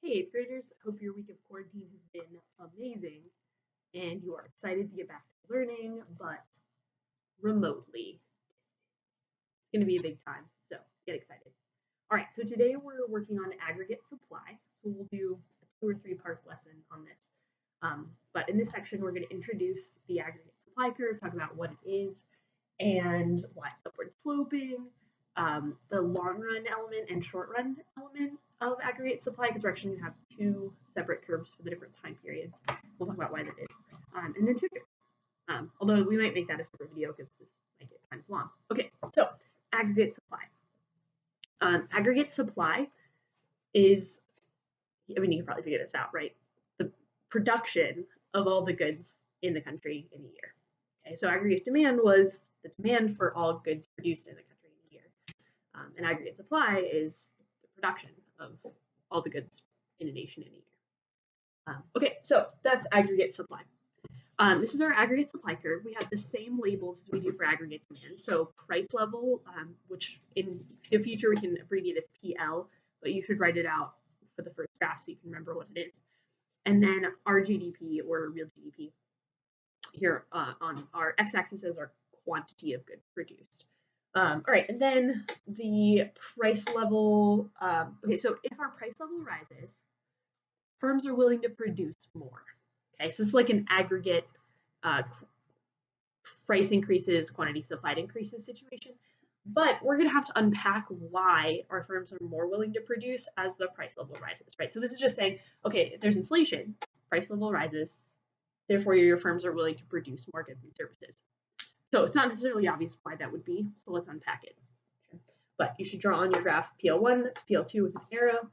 Hey, eighth graders, hope your week of quarantine has been amazing and you are excited to get back to learning, but remotely. It's going to be a big time, so get excited. All right, so today we're working on aggregate supply. So we'll do a 2 or 3 part lesson on this. But in this section, we're going to introduce the aggregate supply curve, talk about what it is and why it's upward sloping, the long run element and short run element of aggregate supply, because we're actually going to have 2 separate curves for the different time periods. We'll talk about why that is. And then shift it. Although we might make that a separate video because this might get kind of long. Okay, so aggregate supply. Aggregate supply is, I mean, you can probably figure this out, right? The production of all the goods in the country in a year. Okay, so aggregate demand was the demand for all goods produced in the country in a year. And aggregate supply is the production of all the goods in a nation in a year. Okay, so that's aggregate supply. This is our aggregate supply curve. We have the same labels as we do for aggregate demand. So price level, which in the future we can abbreviate as PL, but you should write it out for the first graph so you can remember what it is. And then our GDP, or real GDP, here on our x-axis is our quantity of goods produced. All right, and then the price level. Okay, so if our price level rises, firms are willing to produce more. Okay, so it's like an aggregate price increases, quantity supplied increases situation. But we're going to have to unpack why our firms are more willing to produce as the price level rises, right? So this is just saying, okay, if there's inflation, price level rises, therefore your firms are willing to produce more goods and services. So it's not necessarily obvious why that would be, so let's unpack it. Okay. But you should draw on your graph PL1 to PL2 with an arrow,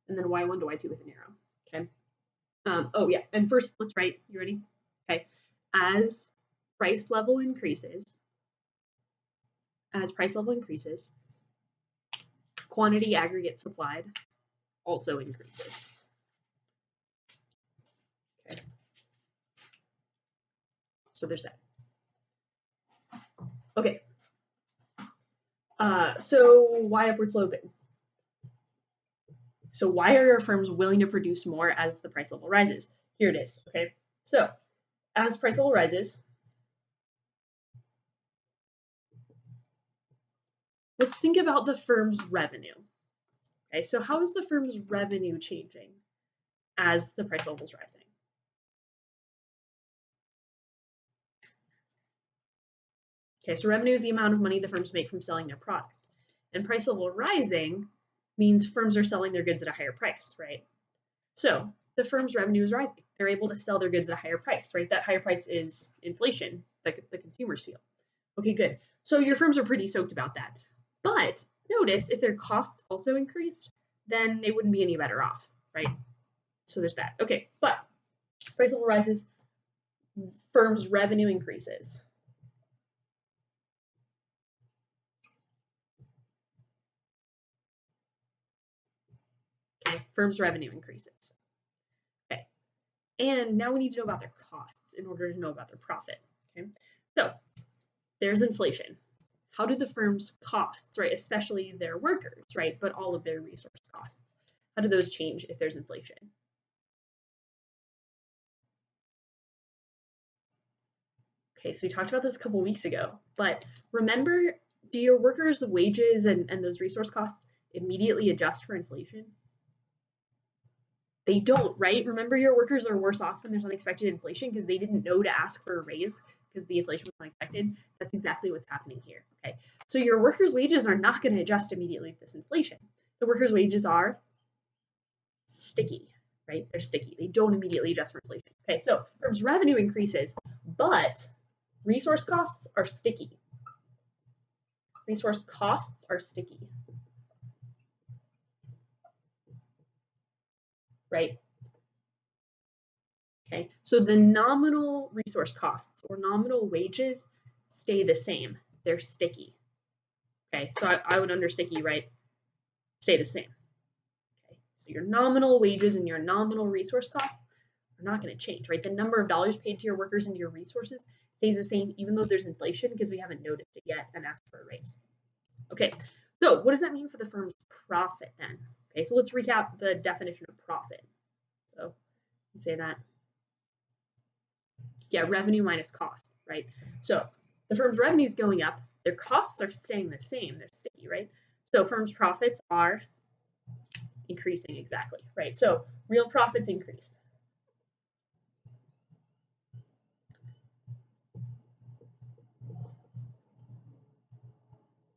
and then Y1 to Y2 with an arrow, okay? Oh yeah, and first let's write, you ready? Okay, as price level increases, quantity aggregate supplied also increases. Okay. So there's that. Okay. So why upward sloping? So why are our firms willing to produce more as the price level rises? Here it is. Okay. So as price level rises, let's think about the firm's revenue. Okay, so how is the firm's revenue changing as the price level is rising? Okay, so revenue is the amount of money the firms make from selling their product. And price level rising means firms are selling their goods at a higher price, right? So the firm's revenue is rising. They're able to sell their goods at a higher price, right? That higher price is inflation that the consumers feel. Okay, good. So your firms are pretty stoked about that. But notice if their costs also increased, then they wouldn't be any better off, right? So there's that. Okay, but price level rises, firms' revenue increases. Okay, firms' revenue increases. Okay, and now we need to know about their costs in order to know about their profit. Okay, so there's inflation. How do the firm's costs, right, especially their workers, right, but all of their resource costs, how do those change if there's inflation? Okay, so we talked about this a couple weeks ago, but remember, do your workers' wages and those resource costs immediately adjust for inflation? They don't, right? Remember, your workers are worse off when there's unexpected inflation because they didn't know to ask for a raise because the inflation was unexpected. That's exactly what's happening here, okay? So your workers' wages are not going to adjust immediately with this inflation. The workers' wages are sticky, right? They're sticky. They don't immediately adjust for inflation. Okay, so firms' revenue increases, but resource costs are sticky. Resource costs are sticky, right? Okay, so the nominal resource costs or nominal wages stay the same. They're sticky. Okay, so I would under sticky, right? Stay the same. Okay, so your nominal wages and your nominal resource costs are not going to change, right? The number of dollars paid to your workers and to your resources stays the same even though there's inflation because we haven't noticed it yet and asked for a raise. Okay, so what does that mean for the firm's profit then? Okay, so let's recap the definition of profit. So let's say that, yeah, revenue minus cost, right? So the firm's revenue is going up, their costs are staying the same, they're sticky, right? So firm's profits are increasing, exactly, right? So real profits increase.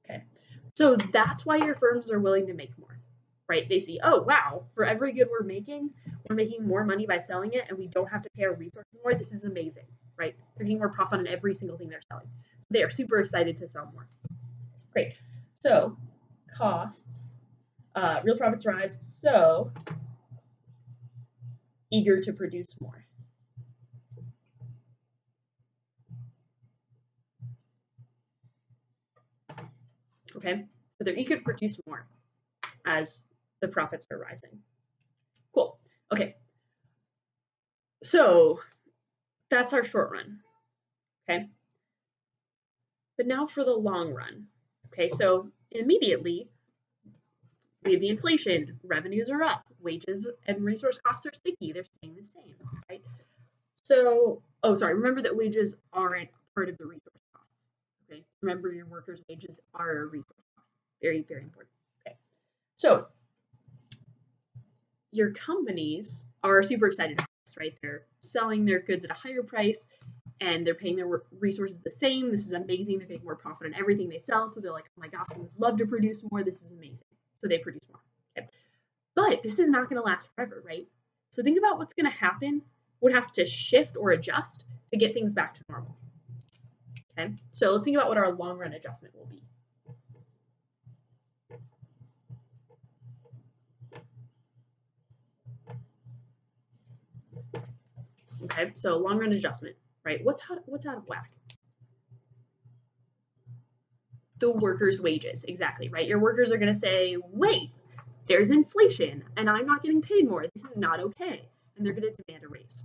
Okay, so that's why your firms are willing to make more, right? They see, oh, wow, for every good we're making more money by selling it, and we don't have to pay our resources more. This is amazing, right? They're getting more profit on every single thing they're selling. So they are super excited to sell more. Great. So costs, real profits rise, so eager to produce more. Okay, so they're eager to produce more as the profits are rising. Cool. Okay, so that's our short run. Okay, but now for the long run. Okay, so immediately we have the inflation, revenues are up, wages and resource costs are sticky, they're staying the same, right? So, oh, sorry, remember that wages aren't part of the resource costs. Okay, remember your workers' wages are a resource cost. Very, very important. Okay, so your companies are super excited about this, right? They're selling their goods at a higher price and they're paying their resources the same. This is amazing. They're getting more profit on everything they sell. So they're like, oh my gosh, we would love to produce more. This is amazing. So they produce more. Okay. But this is not going to last forever, right? So think about what's going to happen, what has to shift or adjust to get things back to normal. Okay. So let's think about what our long run adjustment will be. Okay, so long run adjustment, right? What's out of whack? The workers' wages, exactly, right? Your workers are going to say, wait, there's inflation and I'm not getting paid more. This is not okay. And they're going to demand a raise,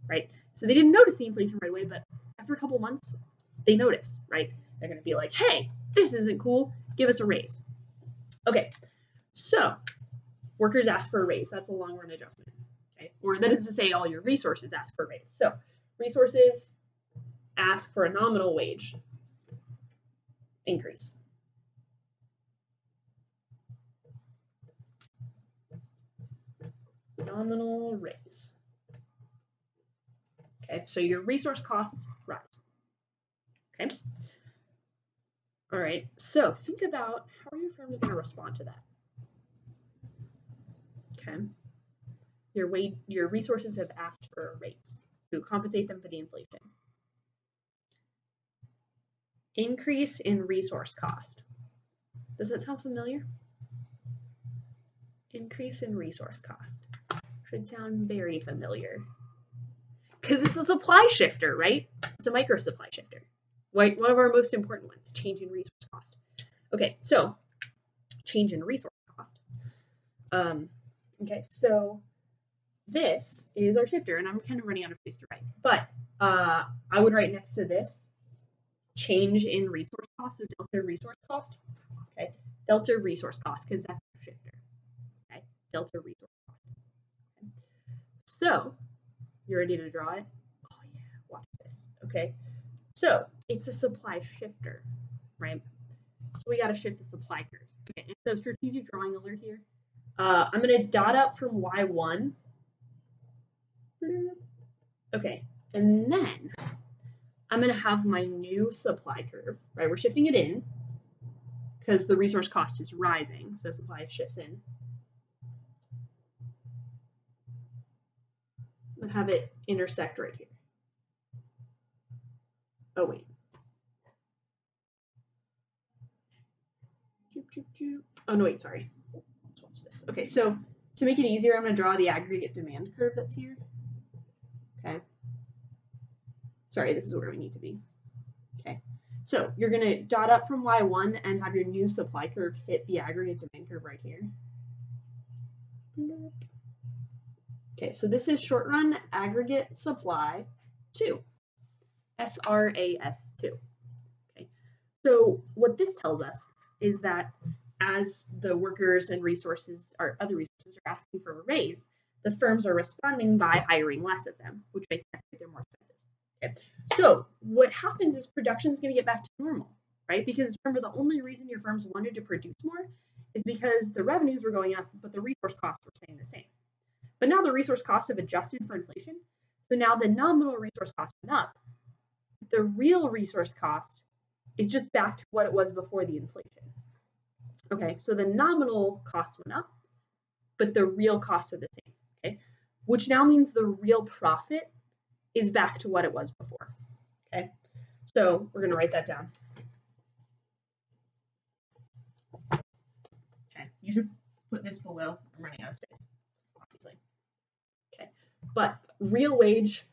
right? So they didn't notice the inflation right away, but after a couple months, they notice, right? They're going to be like, hey, this isn't cool. Give us a raise. Okay, so workers ask for a raise. That's a long run adjustment. Okay, or that is to say, all your resources ask for a raise. So resources ask for a nominal wage increase. Nominal raise. Okay, so your resource costs rise. Okay. All right, so think about how are your firms going to respond to that? Okay. Your resources have asked for a raise to compensate them for the inflation. Increase in resource cost. Does that sound familiar? Increase in resource cost. Should sound very familiar. Because it's a supply shifter, right? It's a micro supply shifter. One of our most important ones, change in resource cost. Okay, so change in resource cost. Okay, so this is our shifter, and I'm kind of running out of space to write, but I would write next to this change in resource cost, so delta resource cost. Okay, delta resource cost, because that's our shifter. Okay, delta resource cost. Okay. So, you ready to draw it? Oh yeah, watch this. Okay, so it's a supply shifter, right? So we got to shift the supply curve. Okay, and so strategic drawing alert here. I'm going to dot up from Y1. Okay, and then I'm going to have my new supply curve, right? We're shifting it in because the resource cost is rising, so supply shifts in. I'm going to have it intersect right here. Oh, wait. Oh, no, wait, sorry. Let's watch this. Okay, so to make it easier, I'm going to draw the aggregate demand curve that's here. Okay. Sorry, this is where we need to be. Okay. So you're going to dot up from Y1 and have your new supply curve hit the aggregate demand curve right here. Okay, so this is short run aggregate supply 2, SRAS2. Okay, so what this tells us is that as the workers and resources or other resources are asking for a raise, the firms are responding by hiring less of them, which makes sense that they're more expensive. Okay. So what happens is production is going to get back to normal, right? Because remember, the only reason your firms wanted to produce more is because the revenues were going up, but the resource costs were staying the same. But now the resource costs have adjusted for inflation. So now the nominal resource cost went up. The real resource cost is just back to what it was before the inflation. Okay, so the nominal cost went up, but the real costs are the same. Okay, which now means the real profit is back to what it was before. Okay, so we're going to write that down. Okay, you should put this below. I'm running out of space, obviously. Okay, but real wage.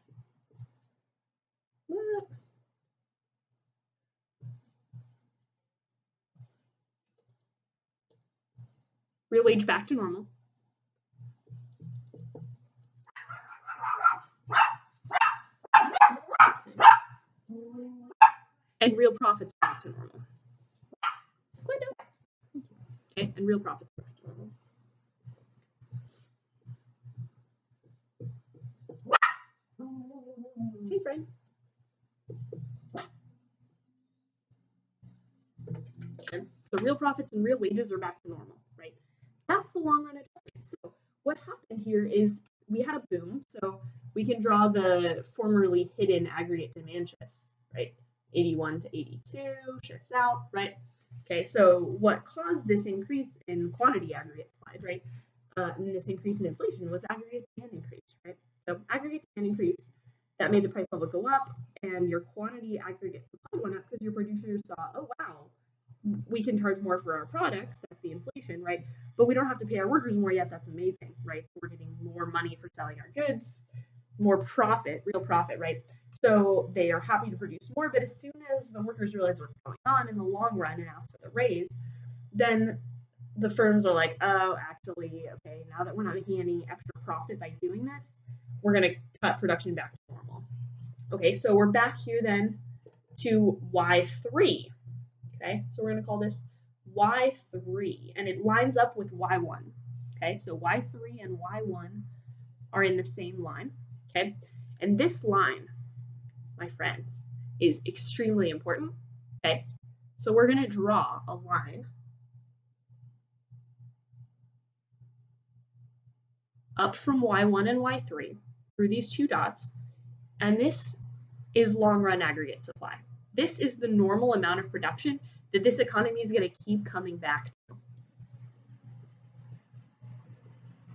Real wage back to normal. And real profits back to normal. Okay, and real profits back to normal. Hey, friend. Okay, so real profits and real wages are back to normal, right? That's the long run adjustment. So what happened here is we had a boom. So we can draw the formerly hidden aggregate demand shifts, right? 81 to 82 shifts out, right? Okay, so what caused this increase in quantity aggregate supply, right? And this increase in inflation was aggregate demand increase, right? So aggregate demand increased, that made the price level go up, and your quantity aggregate supply went up because your producers saw, oh wow, we can charge more for our products, that's the inflation, right? But we don't have to pay our workers more yet, that's amazing, right? So we're getting more money for selling our goods, more profit, real profit, right? So they are happy to produce more, but as soon as the workers realize what's going on in the long run and ask for the raise, then the firms are like, oh, actually, okay, now that we're not making any extra profit by doing this, we're going to cut production back to normal. Okay, so we're back here then to Y3. Okay, so we're going to call this Y3, and it lines up with Y1. Okay, so Y3 and Y1 are in the same line. Okay, and this line, my friends, is extremely important. Okay, so we're going to draw a line up from Y1 and Y3 through these two dots, and this is long run aggregate supply. This is the normal amount of production that this economy is going to keep coming back to.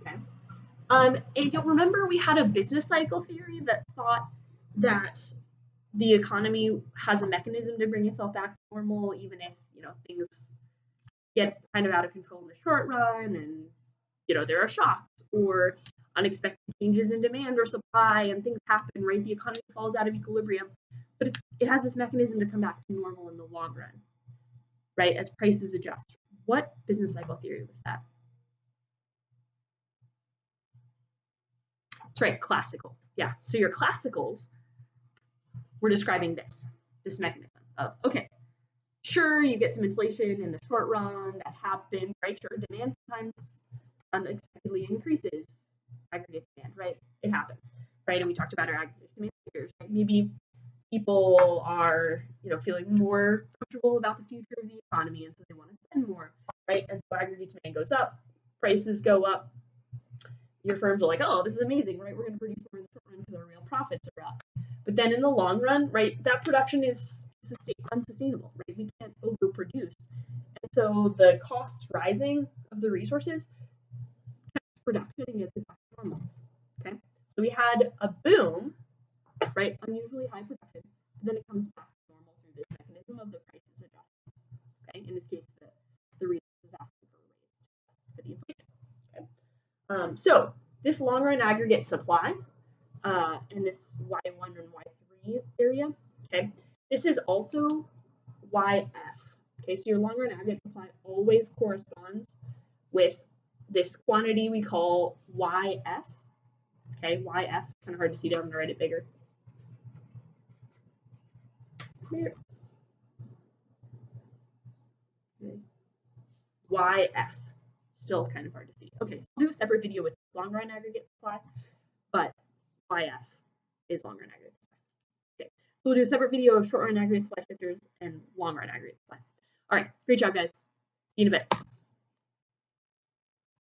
Okay. And you'll remember we had a business cycle theory that thought that the economy has a mechanism to bring itself back to normal, even if things get kind of out of control in the short run, and there are shocks or unexpected changes in demand or supply, and things happen, right? The economy falls out of equilibrium, but it has this mechanism to come back to normal in the long run, right? As prices adjust. What business cycle theory was that? That's right, classical. Yeah. So your classicals were describing this mechanism of, okay, sure, you get some inflation in the short run, that happens, right? Sure, demand sometimes unexpectedly increases aggregate demand, right? It happens, right? And we talked about our aggregate demand figures, right? Maybe people are, feeling more comfortable about the future of the economy, and so they want to spend more, right? And so aggregate demand goes up, prices go up. Your firms are like, oh, this is amazing, right? We're going to produce more in the short run because our real profits are up. But then in the long run, right, that production is unsustainable, right? We can't overproduce. And so the costs rising of the resources affects production and gets it back to normal. Okay. So we had a boom, right? Unusually high production. Then it comes back to normal through this mechanism of the prices adjusting. Okay. In this case, the resource is asking for a raise for the inflation. Okay. So this long run aggregate supply in this Y1 and Y3 area, okay, this is also YF. Okay, so your long run aggregate supply always corresponds with this quantity we call YF. Okay, YF, kind of hard to see there, I'm gonna write it bigger. Here. Okay. YF. Still kind of hard to see. Okay, so I'll do a separate video with long run aggregate supply, but YF is long run aggregate supply. Okay, so we'll do a separate video of short run aggregate supply shifters and long run aggregate supply. All right, great job, guys. See you in a bit.